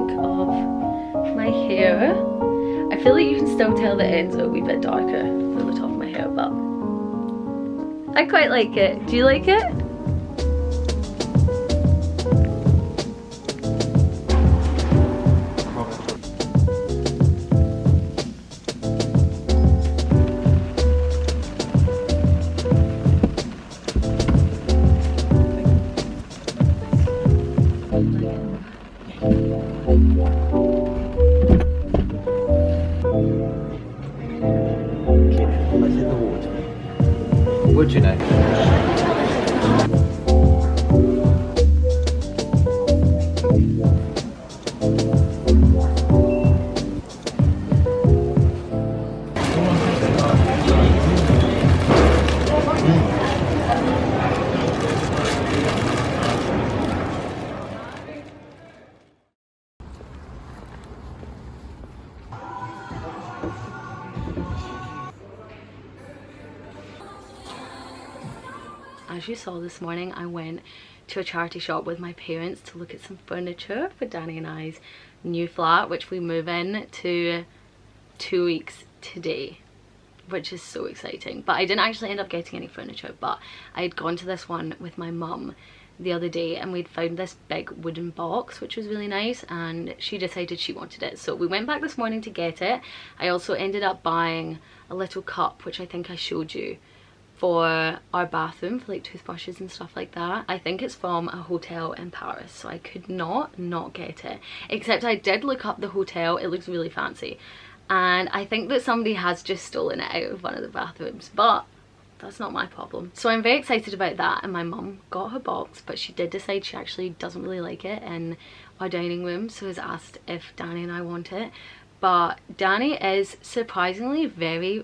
look of my hair. I feel like you can still tell the ends are a wee bit darker than the top of my hair, but I quite like it. Do you like it? Would you know? As you saw this morning, I went to a charity shop with my parents to look at some furniture for Danny and I's new flat, which we move in to 2 weeks today, which is so exciting. But I didn't actually end up getting any furniture, but I had gone to this one with my mum the other day and we'd found this big wooden box which was really nice, and she decided she wanted it, so we went back this morning to get it. I also ended up buying a little cup, which I think I showed you, for our bathroom for like toothbrushes and stuff like that. I think it's from a hotel in Paris, so I could not get it, except I did look up the hotel. It looks really fancy and I think that somebody has just stolen it out of one of the bathrooms, but that's not my problem. So I'm very excited about that, and my mum got her box, but she did decide she actually doesn't really like it in our dining room, so has asked if Danny and I want it. But Danny is surprisingly very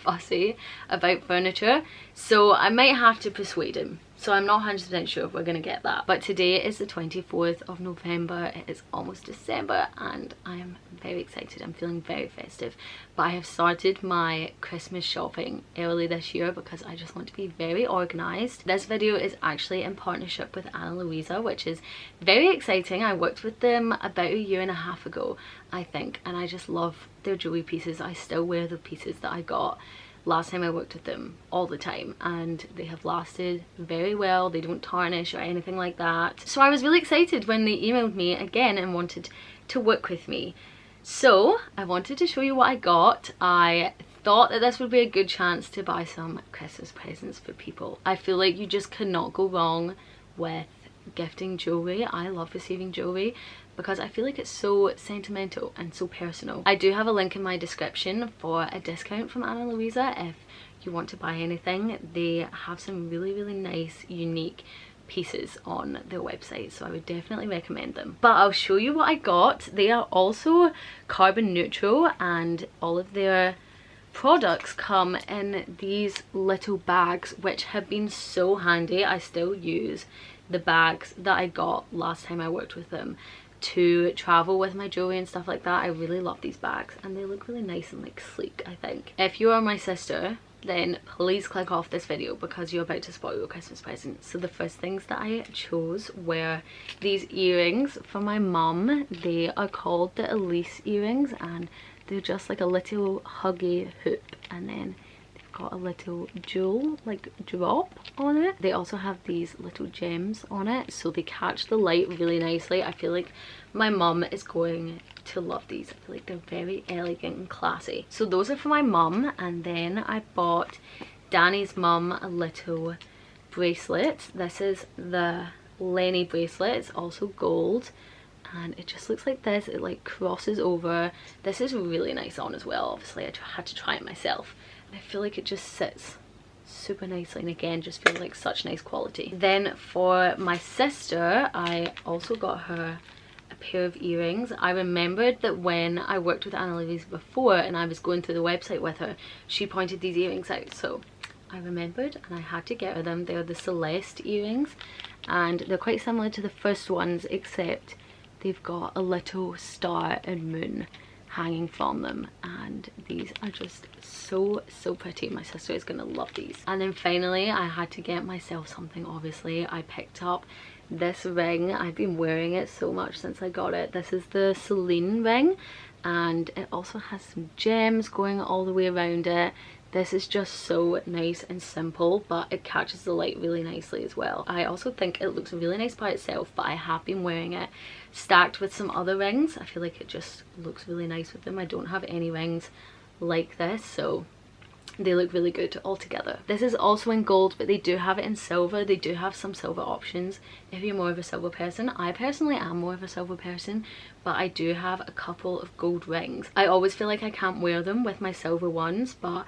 fussy about furniture, so I might have to persuade him. So I'm not 100% sure if we're gonna get that. But today is the 24th of November, it is almost December, and I am very excited. I'm feeling very festive. But I have started my Christmas shopping early this year because I just want to be very organised. This video is actually in partnership with Louisa, which is very exciting. I worked with them about 1.5 years ago, I think, and I just love their jewellery pieces. I still wear the pieces that I got last time I worked with them all the time, and they have lasted very well. They don't tarnish or anything like that. So I was really excited when they emailed me again and wanted to work with me. So I wanted to show you what I got. I thought that this would be a good chance to buy some Christmas presents for people. I feel like you just cannot go wrong with gifting jewellery. I love receiving jewellery because I feel like it's so sentimental and so personal. I do have a link in my description for a discount from Louisa if you want to buy anything. They have some really nice, unique pieces on their website, so I would definitely recommend them. But I'll show you what I got. They are also carbon neutral, and all of their products come in these little bags, which have been so handy. I still use the bags that I got last time I worked with them to travel with my jewelry and stuff like that. I really love these bags and they look really nice and like sleek, I think. If you are my sister, then please click off this video because you're about to spoil your Christmas present. So the first things that I chose were these earrings for my mum. They are called the Elise earrings and they're just like a little huggy hoop, and then got a little jewel like drop on it. They also have these little gems on it, so they catch the light really nicely. I feel like my mum is going to love these. I feel like they're very elegant and classy. So those are for my mum, and then I bought Danny's mum a little bracelet. This is the Lenny bracelet. It's also gold and it just looks like this. It like crosses over. This is really nice on as well. Obviously I had to try it myself. I feel like it just sits super nicely, and again just feels like such nice quality. Then for my sister, I also got her a pair of earrings. I remembered that when I worked with Louisa before and I was going through the website with her, she pointed these earrings out, so I remembered and I had to get her them. They're the Celeste earrings and they're quite similar to the first ones, except they've got a little star and moon hanging from them, and these are just so pretty. My sister is gonna love these. And then finally I had to get myself something. Obviously I picked up this ring. I've been wearing it so much since I got it. This is the Celine ring, and it also has some gems going all the way around it. This is just so nice and simple, but it catches the light really nicely as well. I also think it looks really nice by itself, but I have been wearing it stacked with some other rings. I feel like it just looks really nice with them. I don't have any rings like this, so they look really good all together. This is also in gold, but they do have it in silver. They do have some silver options if you're more of a silver person. I personally am more of a silver person, but I do have a couple of gold rings. I always feel like I can't wear them with my silver ones, but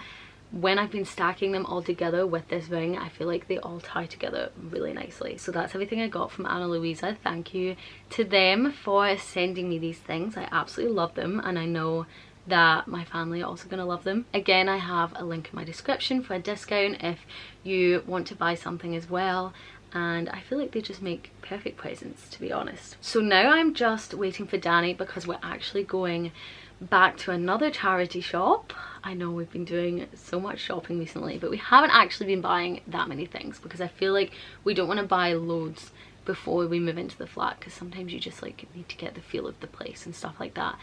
when I've been stacking them all together with this ring, I feel like they all tie together really nicely. So that's everything I got from Ana Luisa. Thank you to them for sending me these things. I absolutely love them, and I know that my family are also going to love them. Again, I have a link in my description for a discount if you want to buy something as well, and I feel like they just make perfect presents, to be honest. So now I'm just waiting for Danny because we're actually going back to another charity shop. I know we've been doing so much shopping recently, but we haven't actually been buying that many things because I feel like we don't want to buy loads before we move into the flat, because sometimes you just like need to get the feel of the place and stuff like that.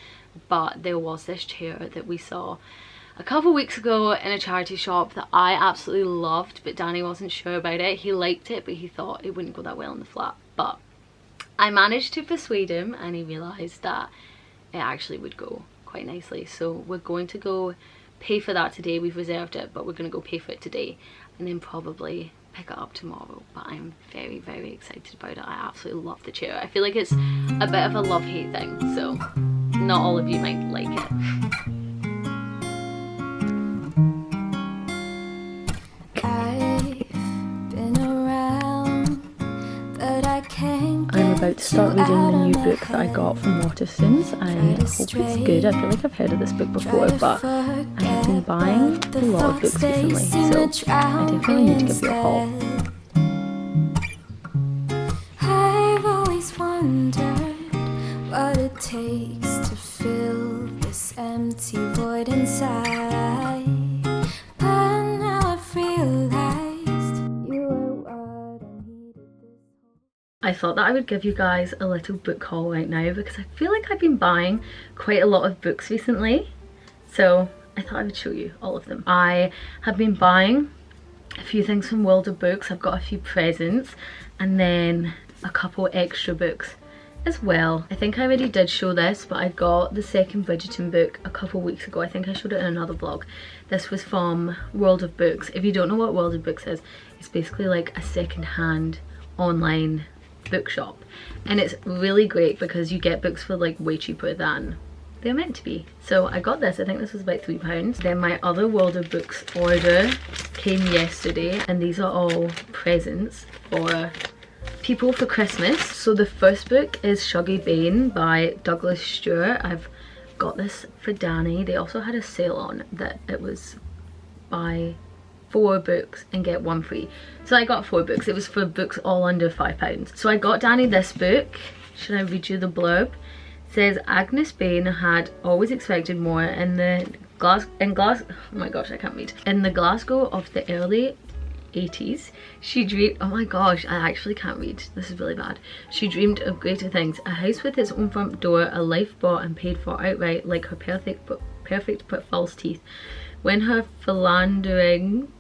But there was this chair that we saw a couple weeks ago in a charity shop that I absolutely loved, but Danny wasn't sure about it. He liked it, but he thought it wouldn't go that well in the flat. But I managed to persuade him, and he realised that it actually would go quite nicely. So we're going to go pay for that today. We've reserved it, but we're going to go pay for it today and then probably pick it up tomorrow. But I'm very, very excited about it. I absolutely love the chair. I feel like it's a bit of a love-hate thing, so not all of you might like it. I'm about to start reading the new book that I got from Waterstones. I hope it's good. I feel like I've heard of this book before, but I have been buying a lot of books recently, so I definitely need to give you a haul. I've always wondered what it takes to fill this empty void inside, but now I've realized you are what I needed. I thought that I would give you guys a little book haul right now because I feel like I've been buying quite a lot of books recently, so I thought I would show you all of them. I have been buying a few things from World of Books. I've got a few presents and then a couple extra books as well. I think I already did show this, but I got the second Bridgerton book a couple weeks ago. I think I showed it in another vlog. This was from World of Books. If you don't know what World of Books is, it's basically like a second-hand online bookshop, and it's really great because you get books for like way cheaper than they're meant to be. So I got this. I think this was about £3. Then my other World of Books order came yesterday, and these are all presents for people for Christmas. So the first book is Shuggie Bain by Douglas Stewart. I've got this for Danny. They also had a sale on that it was buy 4 books and get 1 free. So I got 4 books. It was for books all under £5. So I got Danny this book. Should I read you the blurb? It says, Agnes Bain had always expected more in the oh my gosh, I can't read. In the Glasgow of the early 80s, she dreamed, oh my gosh, I actually can't read. This is really bad. She dreamed of greater things. A house with its own front door, a life bought and paid for outright, like her perfect but false teeth. When her philandering,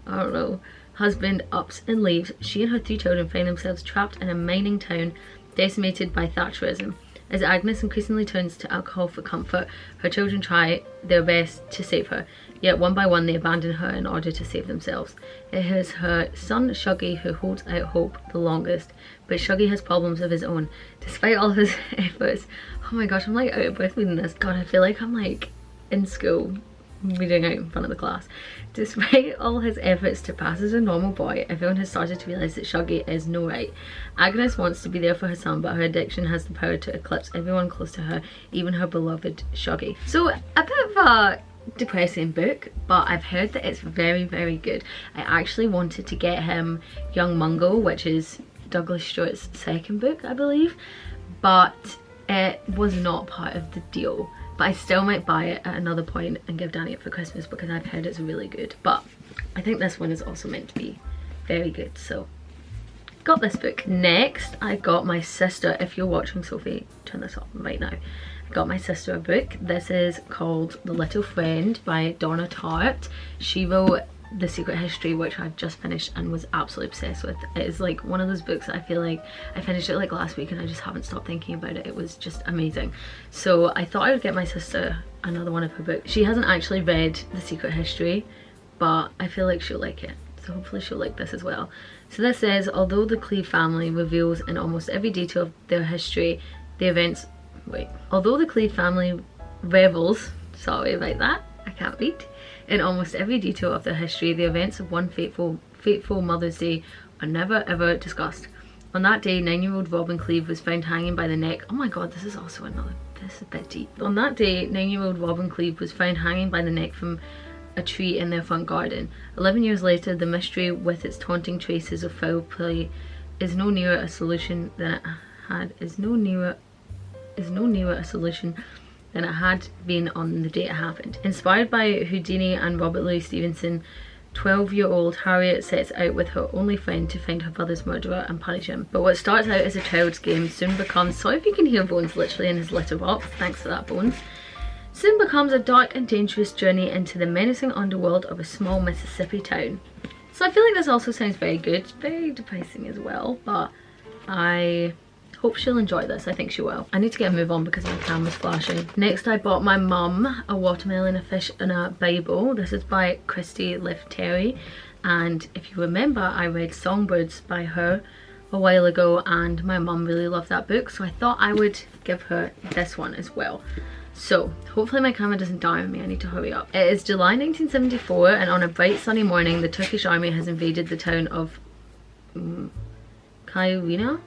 I don't know, husband ups and leaves, she and her 3 children find themselves trapped in a mining town decimated by Thatcherism. As Agnes increasingly turns to alcohol for comfort, her children try their best to save her, yet one by one they abandon her in order to save themselves. It is her son Shuggie who holds out hope the longest, but Shuggie has problems of his own. Despite all his efforts, oh my gosh, I'm like out of breath reading this. God, I feel like I'm like in school reading out in front of the class. Despite all his efforts to pass as a normal boy, everyone has started to realise that Shuggie is no right. Agnes wants to be there for her son, but her addiction has the power to eclipse everyone close to her, even her beloved Shuggie. So a bit of a depressing book, but I've heard that it's very, very good. I actually wanted to get him Young Mungo, which is Douglas Stewart's second book, I believe, but it was not part of the deal. But I still might buy it at another point and give Danny it for Christmas because I've heard it's really good. But I think this one is also meant to be very good, so got this book. Next, I got my sister, if you're watching Sophie, turn this on right now. I got my sister a book. This is called The Little Friend by Donna Tartt. She wrote The Secret History, which I've just finished and was absolutely obsessed with. It is like one of those books that I feel like I finished it like last week and I just haven't stopped thinking about it. It was just amazing. So I thought I would get my sister another one of her books. She hasn't actually read The Secret History, but I feel like she'll like it. So hopefully she'll like this as well. So this says, although the Cleve family reveals in almost every detail of their history, the events, although the Cleve family revels, sorry about that, I can't read, in almost every detail of their history, the events of one fateful Mother's Day are never ever discussed. On that day, 9-year-old Robin Cleve was found hanging by the neck. Oh my god, this is also another, this is a bit deep. On that day, 9-year-old Robin Cleve was found hanging by the neck from a tree in their front garden. 11 years later, the mystery with its taunting traces of foul play is no nearer a solution than it had been on the day it happened. Inspired by Houdini and Robert Louis Stevenson, 12-year-old Harriet sets out with her only friend to find her brother's murderer and punish him. But what starts out as a child's game soon becomes, sorry if you can hear Bones literally in his litter box, thanks for that Bones, soon becomes a dark and dangerous journey into the menacing underworld of a small Mississippi town. So I feel like this also sounds very good. It's very depressing as well, but I hope she'll enjoy this. I think she will. I need to get a move on because my camera's flashing. Next, I bought my mum a watermelon, a fish and a Bible. This is by Christy Lift-Terry, and if you remember, I read Songbirds by her a while ago and my mum really loved that book, so I thought I would give her this one as well. So hopefully my camera doesn't die on me, I need to hurry up. It is July 1974 and on a bright sunny morning the Turkish army has invaded the town of Kayrina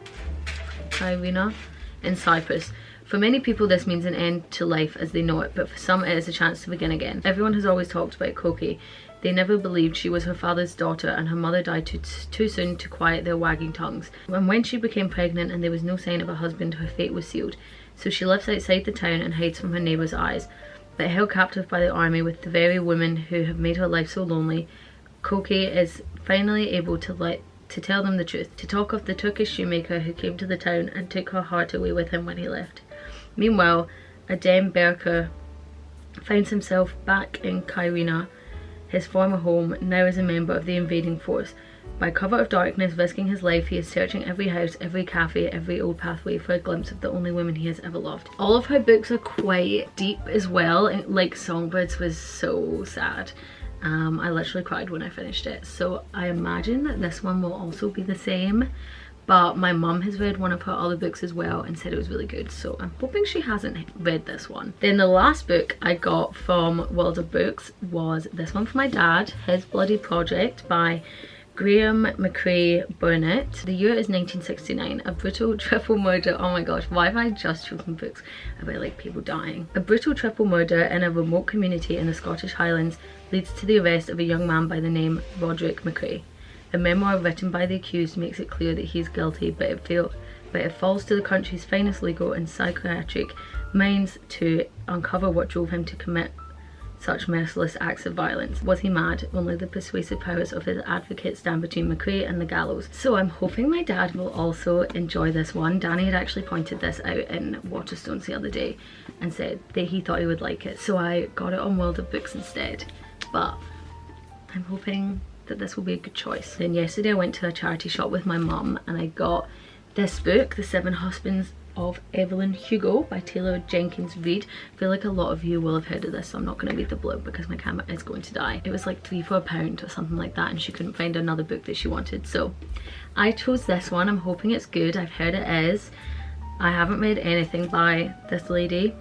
in Cyprus. For many people this means an end to life as they know it, but for some it is a chance to begin again. Everyone has always talked about Koki. They never believed she was her father's daughter and her mother died too soon to quiet their wagging tongues. And when she became pregnant and there was no sign of a husband, her fate was sealed. So she lives outside the town and hides from her neighbours' eyes. But held captive by the army with the very women who have made her life so lonely, Koki is finally able to tell them the truth, to talk of the Turkish shoemaker who came to the town and took her heart away with him when he left. Meanwhile, Adem Berker finds himself back in Kayrina, his former home, now as a member of the invading force. By cover of darkness, risking his life, he is searching every house, every cafe, every old pathway for a glimpse of the only woman he has ever loved. All of her books are quite deep as well, and like Songbirds was so sad. I literally cried when I finished it, so I imagine that this one will also be the same. But my mum has read one of her other books as well and said it was really good, so I'm hoping she hasn't read this one. Then the last book I got from World of Books was this one for my dad, His Bloody Project by Graham McCrae Burnett. The year is 1969. A brutal triple murder. Oh my gosh, why have I just chosen books about like people dying? A brutal triple murder in a remote community in the Scottish Highlands leads to the arrest of a young man by the name Roderick McCrae. A memoir written by the accused makes it clear that he is guilty, but it falls to the country's finest legal and psychiatric minds to uncover what drove him to commit such merciless acts of violence. Was he mad? Only the persuasive powers of his advocate stand between McCrae and the gallows. So I'm hoping my dad will also enjoy this one. Danny had actually pointed this out in Waterstones the other day and said that he thought he would like it, so I got it on World of Books instead. But I'm hoping that this will be a good choice. Then yesterday I went to a charity shop with my mum and I got this book, The 7 Husbands of Evelyn Hugo by Taylor Jenkins Reid. I feel like a lot of you will have heard of this, so I'm not going to read the blurb because my camera is going to die. It was like £3 for £1 or something like that and she couldn't find another book that she wanted, so I chose this one. I'm hoping it's good. I've heard it is. I haven't read anything by this lady,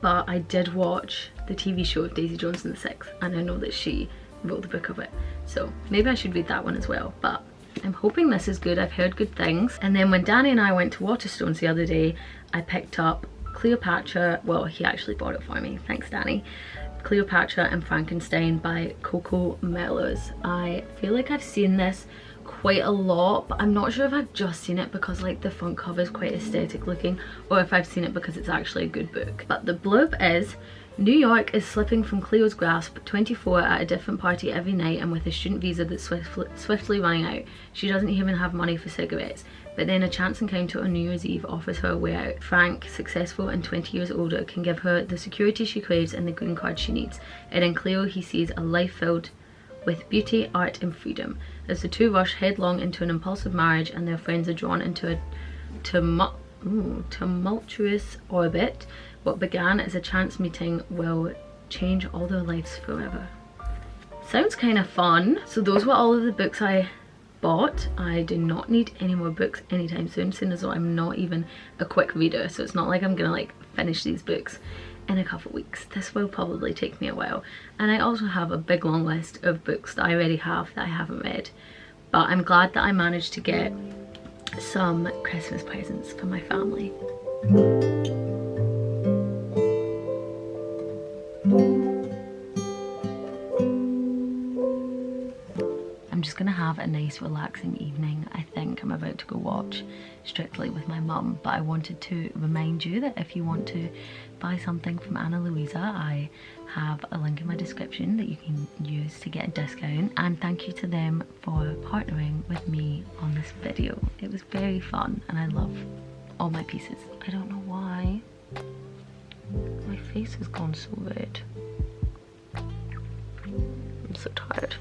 but I did watch the TV show of Daisy Jones and the Six and I know that she wrote the book of it, so maybe I should read that one as well. But I'm hoping this is good. I've heard good things. And then when Danny and I went to Waterstones the other day, I picked up Cleopatra. Well, he actually bought it for me, thanks Danny. Cleopatra and Frankenstein by Coco Mellors. I feel like I've seen this quite a lot, but I'm not sure if I've just seen it because like the front cover is quite aesthetic looking or if I've seen it because it's actually a good book. But the blurb is, New York is slipping from Cleo's grasp, 24 at a different party every night and with a student visa that's swiftly running out. She doesn't even have money for cigarettes. But then a chance encounter on New Year's Eve offers her a way out. Frank, successful and 20 years older, can give her the security she craves and the green card she needs. And in Cleo he sees a life filled with beauty, art and freedom. As the two rush headlong into an impulsive marriage and their friends are drawn into a tumultuous orbit, what began as a chance meeting will change all their lives forever. Sounds kind of fun. So those were all of the books I bought. I do not need any more books anytime soon, seeing as though I'm not even a quick reader, so it's not like I'm gonna like finish these books in a couple weeks. This will probably take me a while. And I also have a big long list of books that I already have that I haven't read, but I'm glad that I managed to get some Christmas presents for my family. I'm just gonna have a nice relaxing evening. I think I'm about to go watch Strictly with my mum, but I wanted to remind you that if you want to buy something from Anna Louisa, I have a link in my description that you can use to get a discount, and thank you to them for partnering with me on this video. It was very fun and I love all my pieces. I don't know why my face has gone so red. I'm so tired.